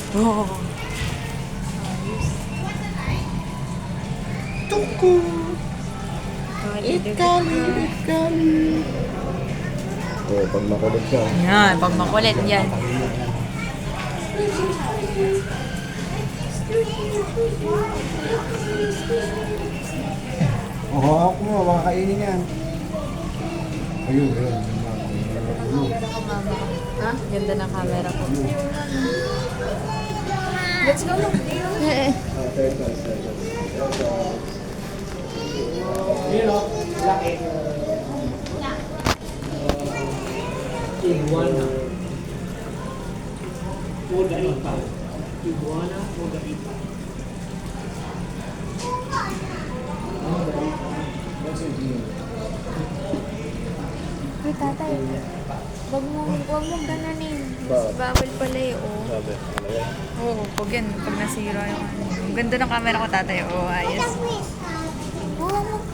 Oh. Tuku! Ikali, ikali. Oh, pag makulit ka. Yan, pag makulit yan. Oh, hawak mo, makakainin yan. Ayun, ayun. Ha? Ganda ng camera ko. Let's go look. Iguana. Oda ipa. Iguana, oda ipa. Uy, tatay. Wag mong gananin. Bakit? Bawal pala eh, oh. Sabi, Oo, pag yan, pag nasira yung ano. Ang ganda ng camera ko, tatay. Oo, ayos. Huwag mong